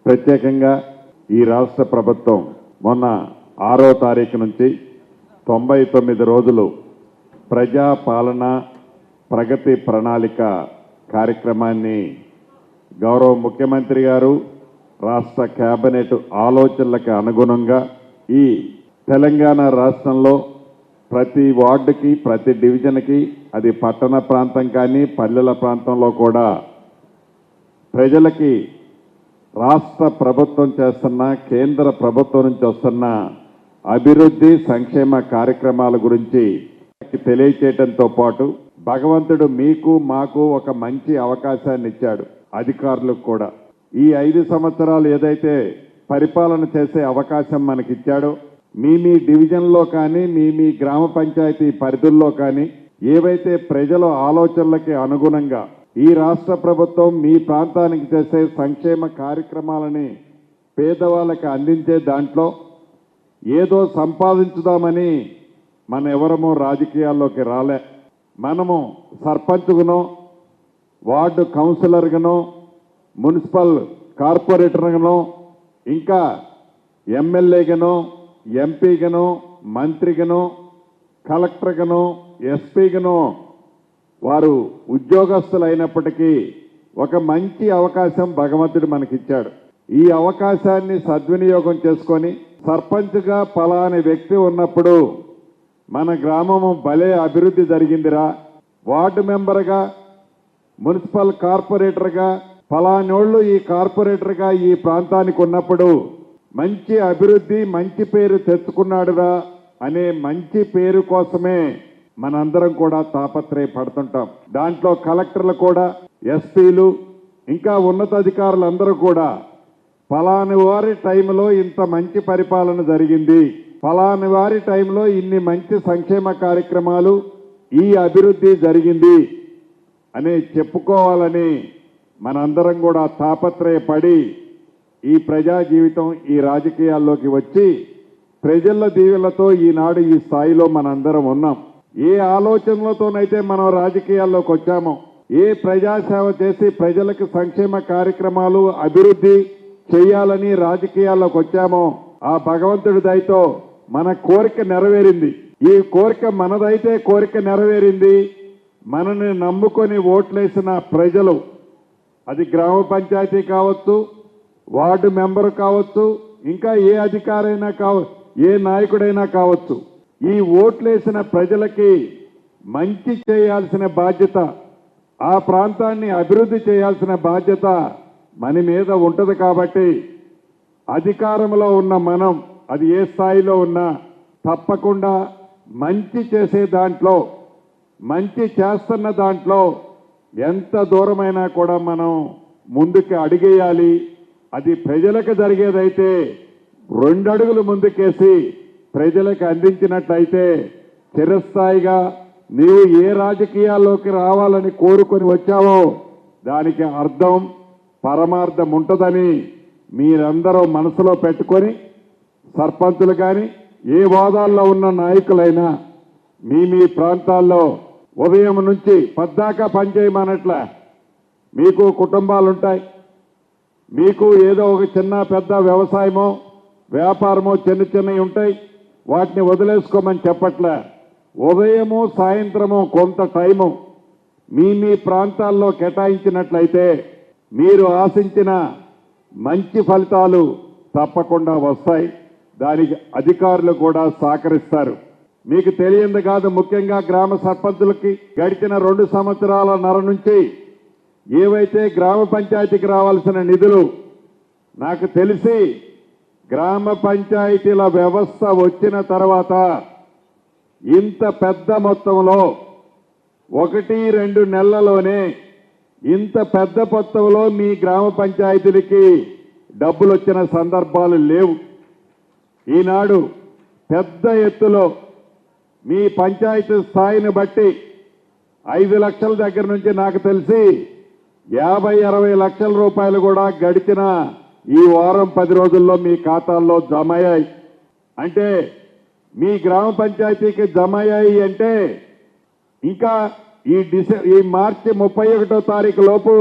ప్రత్యేకంగా ఈ రాష్ట్ర ప్రభుత్వం మొన్న 6వ తారీఖు నుంచి 99 రోజులు ప్రజా పాలన ప్రగతి ప్రణాళిక కార్యక్రమాన్ని గౌరవ ముఖ్యమంత్రి గారు రాష్ట్ర కేబినెట్ ఆలోచనలకు అనుగుణంగా ఈ తెలంగాణ రాష్ట్రంలో ప్రతి వార్డుకి ప్రతి డివిజన్కి అది పట్టణ ప్రాంతం కానీ పల్లెల ప్రాంతంలో కూడా ప్రజలకి రాష్ట్ర ప్రభుత్వం చేస్తున్న కేంద్ర ప్రభుత్వం నుంచి వస్తున్న అభివృద్ధి సంక్షేమ కార్యక్రమాల గురించి తెలియచేయడంతో పాటు భగవంతుడు మీకు మాకు ఒక మంచి అవకాశాన్ని ఇచ్చాడు. అధికారులకు కూడా ఈ 5 సంవత్సరాలు ఏదైతే పరిపాలన చేసే అవకాశం మనకిచ్చాడో మీ డివిజన్లో కానీ మీ గ్రామ పంచాయతీ పరిధుల్లో కానీ ఏవైతే ప్రజల ఆలోచనలకి అనుగుణంగా ఈ రాష్ట్ర ప్రభుత్వం మీ ప్రాంతానికి చేసే సంక్షేమ కార్యక్రమాలని పేదవాళ్ళకి అందించే దాంట్లో ఏదో సంపాదించుదామని మన ఎవరమో రాజకీయాల్లోకి రాలే. మనము సర్పంచ్గానో వార్డు కౌన్సిలర్గానో మున్సిపల్ కార్పొరేటర్గానో ఇంకా ఎమ్మెల్యేగానో ఎంపీగానో మంత్రిగానో కలెక్టర్గానో ఎస్పీగానో వారు ఉద్యోగస్తులు అయినప్పటికీ ఒక మంచి అవకాశం భగవంతుడు మనకిచ్చాడు. ఈ అవకాశాన్ని సద్వినియోగం చేసుకొని సర్పంచ్గా పలాని వ్యక్తి ఉన్నప్పుడు మన గ్రామము భలే అభివృద్ధి జరిగిందిరా, వార్డు మెంబర్గా మున్సిపల్ కార్పొరేటర్గా ఫలానోళ్ళు ఈ కార్పొరేటర్గా ఈ ప్రాంతానికి ఉన్నప్పుడు మంచి అభివృద్ధి మంచి పేరు తెచ్చుకున్నాడురా అనే మంచి పేరు కోసమే మనందరం కూడా తాపత్రయపడుతుంటాం. దాంట్లో కలెక్టర్లు కూడా ఎస్పీలు ఇంకా ఉన్నతాధికారులందరూ కూడా ఫలాని వారి టైంలో ఇంత మంచి పరిపాలన జరిగింది, ఫలాని వారి టైంలో ఇన్ని మంచి సంక్షేమ కార్యక్రమాలు ఈ అభివృద్ధి జరిగింది అని చెప్పుకోవాలని మనందరం కూడా తాపత్రయపడి ఈ ప్రజా జీవితం ఈ రాజకీయాల్లోకి వచ్చి ప్రజల దీవెనలతో ఈనాడు ఈ స్థాయిలో మనందరం ఉన్నాం. ఏ ఆలోచనలతోనైతే మనం రాజకీయాల్లోకి వచ్చామో, ఏ ప్రజాసేవ చేసి ప్రజలకు సంక్షేమ కార్యక్రమాలు అభివృద్ధి చేయాలని రాజకీయాల్లోకి వచ్చామో ఆ భగవంతుడి దయతో మన కోరిక నెరవేరింది. ఈ కోరిక మనదైతే కోరిక నెరవేరింది. మనని నమ్ముకొని ఓట్లేసిన ప్రజలు, అది గ్రామ పంచాయతీ కావచ్చు, వార్డు మెంబర్ కావచ్చు, ఇంకా ఏ అధికారైనా కావచ్చు, ఏ నాయకుడైనా కావచ్చు, ఈ ఓట్లేసిన ప్రజలకి మంచి చేయాల్సిన బాధ్యత, ఆ ప్రాంతాన్ని అభివృద్ధి చేయాల్సిన బాధ్యత మన మీద ఉంటుంది. కాబట్టి అధికారంలో ఉన్న మనం అది ఏ స్థాయిలో ఉన్నా తప్పకుండా మంచి చేసే దాంట్లో, మంచి చేస్తున్న దాంట్లో ఎంత దూరమైనా కూడా మనం ముందుకు అడిగేయాలి. అది ప్రజలకు జరిగేదైతే 2 అడుగులు ముందుకేసి ప్రజలకు అందించినట్లయితే చిరస్థాయిగా నీవు ఏ రాజకీయాల్లోకి రావాలని కోరుకొని వచ్చావో దానికి అర్థం పరమార్థం ఉంటుందని మీరందరూ మనసులో పెట్టుకొని సర్పంచులు కానీ ఏ హోదాల్లో ఉన్న నాయకులైనా మీ ప్రాంతాల్లో ఉదయం నుంచి పద్దాకా పనిచేయమన్నట్ల మీకు కుటుంబాలు ఉంటాయి, మీకు ఏదో ఒక చిన్న పెద్ద వ్యవసాయమో వ్యాపారమో చిన్నవి ఉంటాయి, వాటిని వదిలేసుకోమని చెప్పట్లే. ఉదయము సాయంత్రము కొంత టైము మీ ప్రాంతాల్లో కేటాయించినట్లయితే మీరు ఆశించిన మంచి ఫలితాలు తప్పకుండా వస్తాయి. దానికి అధికారులు కూడా సహకరిస్తారు. మీకు తెలియంది కాదు, ముఖ్యంగా గ్రామ సర్పంచులకి గడిచిన 2 సంవత్సరాలన్నర నుంచి ఏవైతే గ్రామ పంచాయతీకి రావాల్సిన నిధులు, నాకు తెలిసి గ్రామ పంచాయతీల వ్యవస్థ వచ్చిన తర్వాత ఇంత పెద్ద మొత్తంలో 1-2 నెలల్లోనే ఇంత పెద్ద మొత్తంలో మీ గ్రామ పంచాయతీలకి డబ్బులు వచ్చిన సందర్భాలు లేవు. ఈనాడు పెద్ద ఎత్తులో మీ పంచాయతీ స్థాయిని బట్టి 5 లక్షల దగ్గర నుంచి నాకు తెలిసి 50-60 లక్షల రూపాయలు కూడా గడిచిన ఈ వారం 10 రోజుల్లో మీ ఖాతాల్లో జమ అయ్యాయి. అంటే మీ గ్రామ పంచాయతీకి జమ అయ్యాయి అంటే ఇంకా ఈ మార్చి 31వ తారీఖు లోపు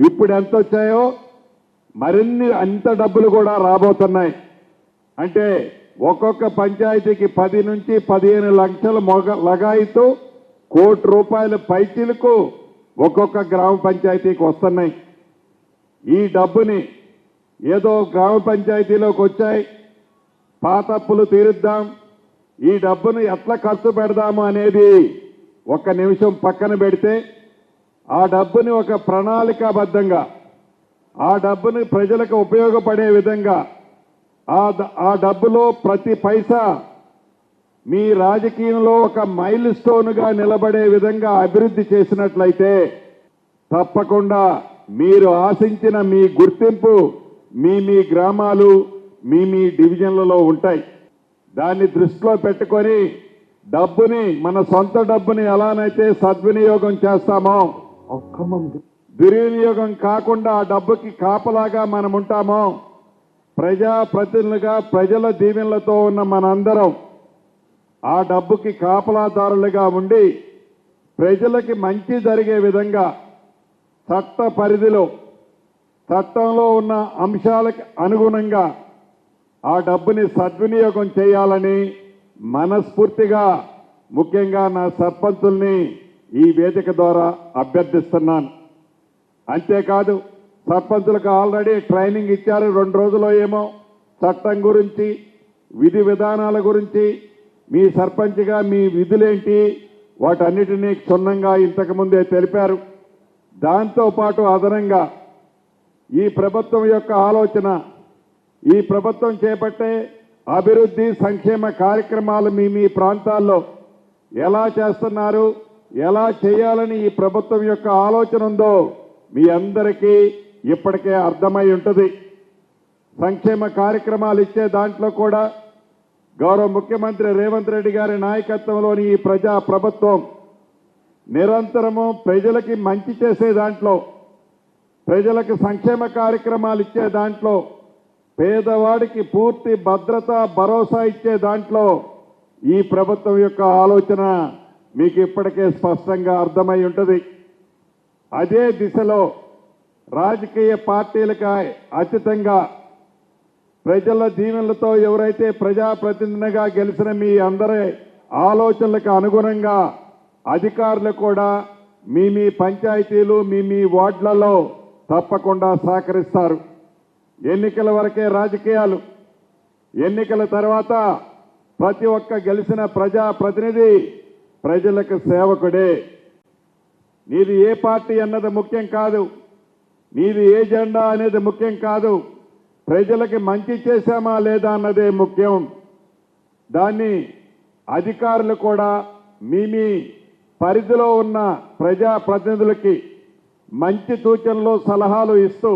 ఇప్పుడు ఎంత వచ్చాయో మరిన్ని అంత డబ్బులు కూడా రాబోతున్నాయి. అంటే ఒక్కొక్క పంచాయతీకి 10 నుంచి 15 లక్షల లగాయితూ ₹1 కోటి పైచిలకు ఒక్కొక్క గ్రామ పంచాయతీకి వస్తున్నాయి. ఈ డబ్బుని ఏదో గ్రామ పంచాయతీలోకి వచ్చాయి, పాత అప్పులు తీరుద్దాం, ఈ డబ్బును ఎట్లా ఖర్చు పెడదాము అనేది ఒక్క నిమిషం పక్కన పెడితే, ఆ డబ్బుని ఒక ప్రణాళికాబద్ధంగా, ఆ డబ్బుని ప్రజలకు ఉపయోగపడే విధంగా, ఆ డబ్బులో ప్రతి పైసా మీ రాజకీయంలో ఒక మైల్ స్టోన్గా నిలబడే విధంగా అభివృద్ధి చేసినట్లయితే తప్పకుండా మీరు ఆశించిన మీ గుర్తింపు మీ గ్రామాలు మీ డివిజన్లలో ఉంటాయి. దాన్ని దృష్టిలో పెట్టుకొని డబ్బుని, మన సొంత డబ్బుని ఎలానైతే సద్వినియోగం చేస్తామో, దుర్వినియోగం కాకుండా ఆ డబ్బుకి కాపలాగా మనం ఉంటామో, ప్రజాప్రతినిధులుగా ప్రజల దీవెనలతో ఉన్న మనందరం ఆ డబ్బుకి కాపలాదారులుగా ఉండి ప్రజలకి మంచి జరిగే విధంగా చట్ట పరిధిలో, చట్టంలో ఉన్న అంశాలకు అనుగుణంగా ఆ డబ్బుని సద్వినియోగం చేయాలని మనస్ఫూర్తిగా ముఖ్యంగా నా సర్పంచుల్ని ఈ వేదిక ద్వారా అభ్యర్థిస్తున్నాను. అంతేకాదు, సర్పంచులకు ఆల్రెడీ ట్రైనింగ్ ఇచ్చారు. 2 రోజుల్లో ఏమో చట్టం గురించి, విధి విధానాల గురించి, మీ సర్పంచ్గా మీ విధులేంటి, వాటన్నిటినీ క్షుణ్ణంగా ఇంతకుముందే తెలిపారు. దాంతోపాటు అదనంగా ఈ ప్రభుత్వం యొక్క ఆలోచన, ఈ ప్రభుత్వం చేపట్టే అభివృద్ధి సంక్షేమ కార్యక్రమాలు మీ ప్రాంతాల్లో ఎలా చేస్తున్నారు, ఎలా చేయాలని ఈ ప్రభుత్వం యొక్క ఆలోచన ఉందో మీ అందరికీ ఇప్పటికే అర్థమై ఉంటుంది. సంక్షేమ కార్యక్రమాలు ఇచ్చే దాంట్లో కూడా గౌరవ ముఖ్యమంత్రి రేవంత్ రెడ్డి గారి నాయకత్వంలోని ఈ ప్రజా ప్రభుత్వం నిరంతరము ప్రజలకి మంచి చేసే దాంట్లో, ప్రజలకు సంక్షేమ కార్యక్రమాలు ఇచ్చే దాంట్లో, పేదవాడికి పూర్తి భద్రత భరోసా ఇచ్చే దాంట్లో ఈ ప్రభుత్వం యొక్క ఆలోచన మీకు ఇప్పటికే స్పష్టంగా అర్థమై ఉంటుంది. అదే దిశలో రాజకీయ పార్టీలకు అతీతంగా ప్రజల దీవెనలతో ఎవరైతే ప్రజాప్రతినిధిగా గెలిచిన మీ అందరి ఆలోచనలకు అనుగుణంగా అధికారులు కూడా మీ పంచాయతీలు మీ వార్డులలో తప్పకుండా సహకరిస్తారు. ఎన్నికల వరకే రాజకీయాలు, ఎన్నికల తర్వాత ప్రతి ఒక్క గెలిచిన ప్రజాప్రతినిధి ప్రజలకు సేవకుడే. నీది ఏ పార్టీ అన్నది ముఖ్యం కాదు, నీది ఏ జెండా అనేది ముఖ్యం కాదు, ప్రజలకి మంచి చేశామా లేదా అన్నదే ముఖ్యం. దాన్ని అధికారులు కూడా మీ పరిధిలో ఉన్న ప్రజాప్రతినిధులకి మంచి సూచనలు సలహాలు ఇస్తూ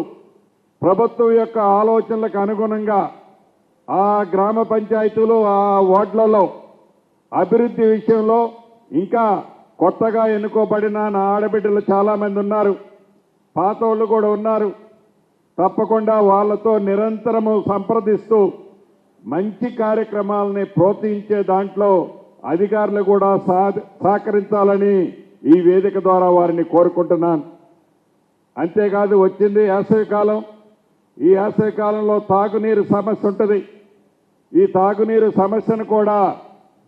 ప్రభుత్వం యొక్క ఆలోచనలకు అనుగుణంగా ఆ గ్రామ పంచాయతీలు, ఆ వార్డులలో అభివృద్ధి విషయంలో ఇంకా కొత్తగా ఎన్నుకోబడిన నా ఆడబిడ్డలు చాలామంది ఉన్నారు, పాతోళ్ళు కూడా ఉన్నారు. తప్పకుండా వాళ్ళతో నిరంతరము సంప్రదిస్తూ మంచి కార్యక్రమాలని ప్రోత్సహించే దాంట్లో అధికారులు కూడా సహకరించాలని ఈ వేదిక ద్వారా వారిని కోరుకుంటున్నాను. అంతేకాదు, వచ్చింది వేసవికాలం. ఈ వేసవికాలంలో తాగునీరు సమస్య ఉంటుంది. ఈ తాగునీరు సమస్యను కూడా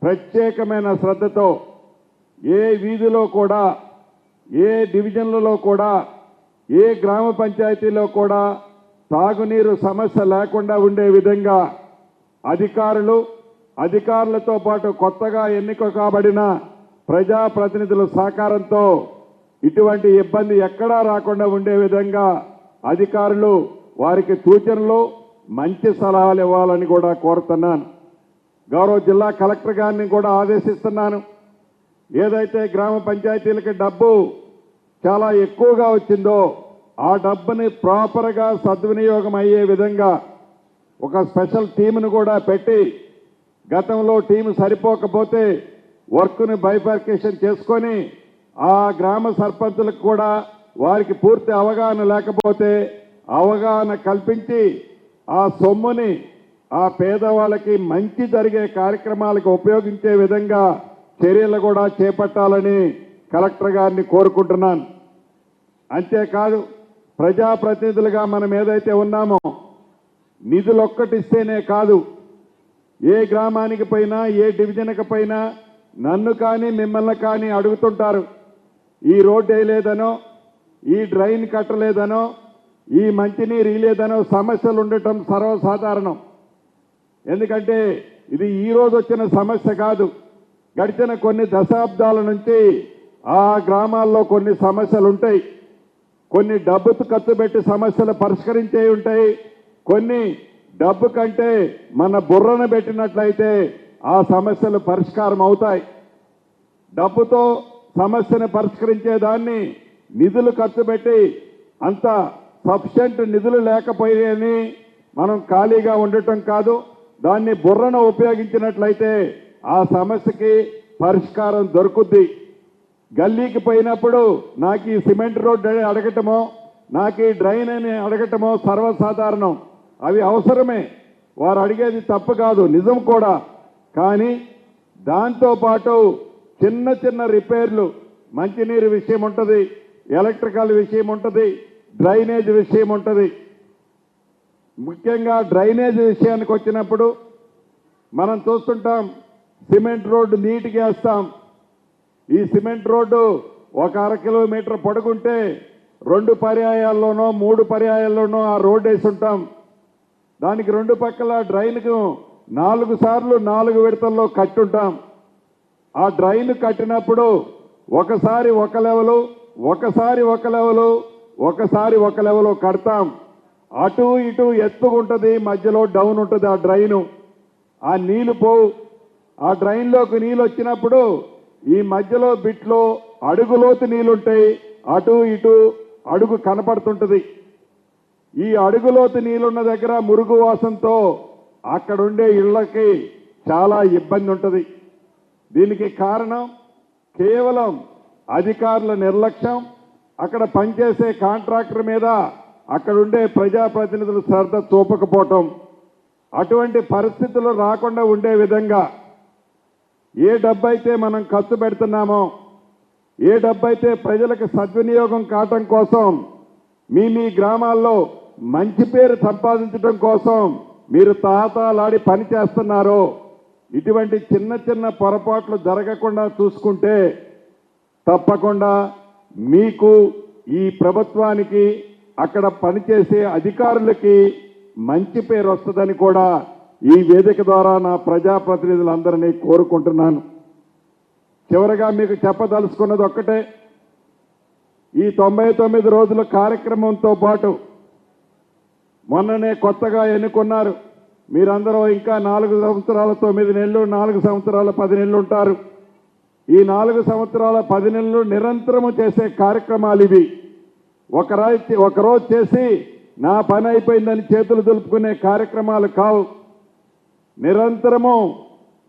ప్రత్యేకమైన శ్రద్ధతో ఏ వీధిలో కూడా, ఏ డివిజన్లలో కూడా, ఏ గ్రామ పంచాయతీలో కూడా తాగునీరు సమస్య లేకుండా ఉండే విధంగా అధికారులతో పాటు కొత్తగా ఎన్నిక కాబడిన ప్రజాప్రతినిధుల సహకారంతో ఇటువంటి ఇబ్బంది ఎక్కడా రాకుండా ఉండే విధంగా అధికారులు వారికి సూచనలు, మంచి సలహాలు ఇవ్వాలని కూడా కోరుతున్నాను. గౌరవ జిల్లా కలెక్టర్ గారిని కూడా ఆదేశిస్తున్నాను. ఏదైతే గ్రామ పంచాయతీలకి డబ్బు చాలా ఎక్కువగా వచ్చిందో ఆ డబ్బుని ప్రాపర్గా సద్వినియోగం అయ్యే విధంగా ఒక స్పెషల్ టీమును కూడా పెట్టి, గతంలో టీము సరిపోకపోతే వర్క్ని బైఫర్కేషన్ చేసుకొని ఆ గ్రామ సర్పంచులకు కూడా వారికి పూర్తి అవగాహన లేకపోతే అవగాహన కల్పించి ఆ సొమ్ముని ఆ పేదవాళ్ళకి మంచి జరిగే కార్యక్రమాలకు ఉపయోగించే విధంగా చర్యలు కూడా చేపట్టాలని కలెక్టర్ గారిని కోరుకుంటున్నాను. అంతేకాదు, ప్రజాప్రతినిధులుగా మనం ఏదైతే ఉన్నామో నిధులు ఒక్కటిస్తేనే కాదు, ఏ గ్రామానికి పోయినా ఏ డివిజన్కి పోయినా నన్ను కానీ మిమ్మల్ని కానీ అడుగుతుంటారు. ఈ రోడ్డు వేయలేదనో, ఈ డ్రైన్ కట్టలేదనో, ఈ మంచినీరు ఇలేదనో సమస్యలు ఉండటం సర్వసాధారణం. ఎందుకంటే ఇది ఈ రోజు వచ్చిన సమస్య కాదు. గడిచిన కొన్ని దశాబ్దాల నుంచి ఆ గ్రామాల్లో కొన్ని సమస్యలు ఉంటాయి. కొన్ని డబ్బుకు ఖర్చు పెట్టి సమస్యలు పరిష్కరించే ఉంటాయి. కొన్ని డబ్బు కంటే మన బుర్రను పెట్టినట్లయితే ఆ సమస్యలు పరిష్కారం అవుతాయి. డబ్బుతో సమస్యను పరిష్కరించేదాన్ని నిధులు ఖర్చు పెట్టి అంత సఫిషియెంట్ నిధులు లేకపోయాయని మనం ఖాళీగా ఉండటం కాదు, దాన్ని బుర్రను ఉపయోగించినట్లయితే ఆ సమస్యకి పరిష్కారం దొరుకుద్ది. గల్లీకి పోయినప్పుడు నాకు ఈ సిమెంట్ రోడ్డు అడగటమో, నాకు ఈ డ్రైన్ అని అడగటమో సర్వసాధారణం. అవి అవసరమే, వారు అడిగేది తప్పు కాదు, నిజం కూడా. కానీ దాంతోపాటు చిన్న చిన్న రిపేర్లు, మంచినీరు విషయం ఉంటుంది, ఎలక్ట్రికల్ విషయం ఉంటుంది, డ్రైనేజ్ విషయం ఉంటుంది. ముఖ్యంగా డ్రైనేజ్ విషయానికి వచ్చినప్పుడు మనం చూస్తుంటాం, సిమెంట్ రోడ్డు నీట్గా వేస్తాం. ఈ సిమెంట్ రోడ్డు ఒక 1/2 కిలోమీటర్ పొడుగుంటే 2 పర్యాయాల్లోనో 3 పర్యాయాల్లోనో ఆ రోడ్డు వేసి ఉంటాం. దానికి 2 పక్కల డ్రైన్కు 4 సార్లు 4 విడతల్లో కట్టుంటాం. ఆ డ్రైన్ కట్టినప్పుడు ఒకసారి ఒక లెవెలు, ఒకసారి ఒక లెవెలు, ఒకసారి ఒక లెవెలు కడతాం. అటు ఇటు ఎత్తుకుంటుంది, మధ్యలో డౌన్ ఉంటుంది ఆ డ్రైను. ఆ నీళ్లు పోవు. ఆ డ్రైన్లోకి నీళ్ళు వచ్చినప్పుడు ఈ మధ్యలో బిట్లో అడుగులోతు నీళ్లుంటాయి, అటు ఇటు అడుగు కనపడుతుంటుంది. ఈ అడుగులోతు నీళ్ళున్న దగ్గర మురుగు వాసనతో అక్కడుండే ఇళ్లకి చాలా ఇబ్బంది ఉంటుంది. దీనికి కారణం కేవలం అధికారుల నిర్లక్ష్యం, అక్కడ పనిచేసే కాంట్రాక్టర్ మీద అక్కడుండే ప్రజాప్రతినిధులు శ్రద్ధ చూపకపోవటం. అటువంటి పరిస్థితులు రాకుండా ఉండే విధంగా ఏ డబ్బైతే మనం ఖర్చు పెడుతున్నామో, ఏ డబ్బైతే ప్రజలకు సద్వినియోగం కావటం కోసం, మీ గ్రామాల్లో మంచి పేరు సంపాదించడం కోసం మీరు తాతాలాడి పని చేస్తున్నారో, ఇటువంటి చిన్న చిన్న పొరపాట్లు జరగకుండా చూసుకుంటే తప్పకుండా మీకు, ఈ ప్రభుత్వానికి, అక్కడ పనిచేసే అధికారులకి మంచి పేరు వస్తుందని కూడా ఈ వేదిక ద్వారా నా ప్రజాప్రతినిధులందరినీ కోరుకుంటున్నాను. చివరగా మీకు చెప్పదలుచుకున్నది ఒక్కటే, ఈ 99 రోజుల కార్యక్రమంతో పాటు మొన్ననే కొత్తగా ఎన్నుకున్నారు. మీరందరూ ఇంకా 4 సంవత్సరాల 9 నెలలు, 4 సంవత్సరాల 10 నెలలు ఉంటారు. ఈ 4 సంవత్సరాల 10 నెలలు నిరంతరము చేసే కార్యక్రమాలు ఇవి. ఒకరోజు చేసి నా పని అయిపోయిందని చేతులు దులుపుకునే కార్యక్రమాలు కావు. నిరంతరము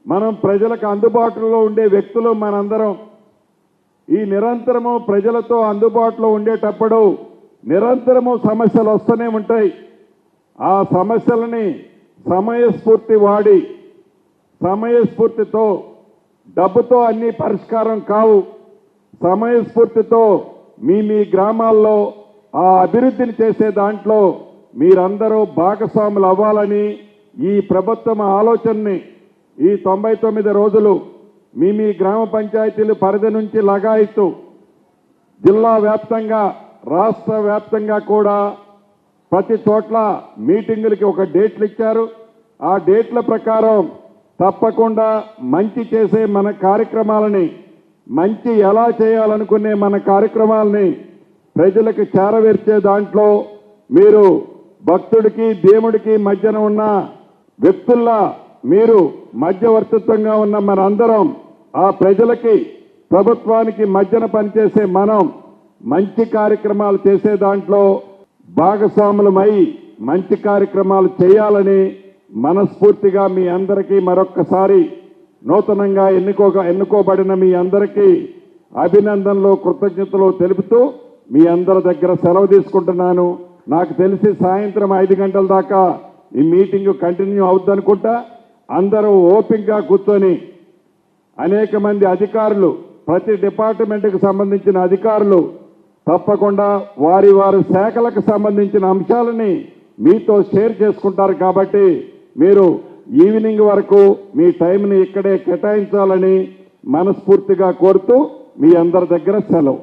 మనం ప్రజలకు అందుబాటులో ఉండే వ్యక్తులు మనందరం. ఈ నిరంతరము ప్రజలతో అందుబాటులో ఉండేటప్పుడు నిరంతరము సమస్యలు వస్తూనే ఉంటాయి. ఆ సమస్యలని సమయస్ఫూర్తి వాడి, సమయస్ఫూర్తితో, డబ్బుతో అన్ని పరిష్కారం కావు, సమయస్ఫూర్తితో మీ గ్రామాల్లో ఆ అభివృద్ధిని చేసే దాంట్లో మీరందరూ భాగస్వాములు అవ్వాలని ఈ ప్రభుత్వం ఆలోచనని ఈ 99 రోజులు మీ గ్రామ పంచాయతీలు పరిధి నుంచి లగాయితూ జిల్లా వ్యాప్తంగా, రాష్ట్ర వ్యాప్తంగా కూడా ప్రతి చోట్ల మీటింగులకి ఒక డేట్లు ఇచ్చారు. ఆ డేట్ల ప్రకారం తప్పకుండా మంచి చేసే మన కార్యక్రమాలని, మంచి ఎలా చేయాలనుకునే మన కార్యక్రమాలని ప్రజలకు చేరవేర్చే దాంట్లో మీరు భక్తుడికి దేవుడికి మధ్యన ఉన్న వ్యక్తుల్లా మీరు మధ్యవర్తిత్వంగా ఉన్న మనందరం ఆ ప్రజలకి ప్రభుత్వానికి మధ్యన పనిచేసే మనం మంచి కార్యక్రమాలు చేసే దాంట్లో భాగస్వాములమై మంచి కార్యక్రమాలు చేయాలని మనస్ఫూర్తిగా మీ అందరికీ మరొక్కసారి నూతనంగా ఎన్నుకోబడిన మీ అందరికీ అభినందనలు, కృతజ్ఞతలు తెలుపుతూ మీ అందరి దగ్గర సెలవు తీసుకుంటున్నాను. నాకు తెలిసి సాయంత్రం 5 గంటల దాకా ఈ మీటింగ్ కంటిన్యూ అవుద్దనుకుంటా. అందరూ ఓపికగా కూర్చొని అనేక మంది అధికారులు, ప్రతి డిపార్ట్మెంట్కి సంబంధించిన అధికారులు తప్పకుండా వారి వారి శాఖలకు సంబంధించిన అంశాలని మీతో షేర్ చేసుకుంటారు కాబట్టి మీరు ఈవినింగ్ వరకు మీ టైంని ఇక్కడే కేటాయించాలని మనస్ఫూర్తిగా కోరుతూ మీ అందరి దగ్గర సెలవు.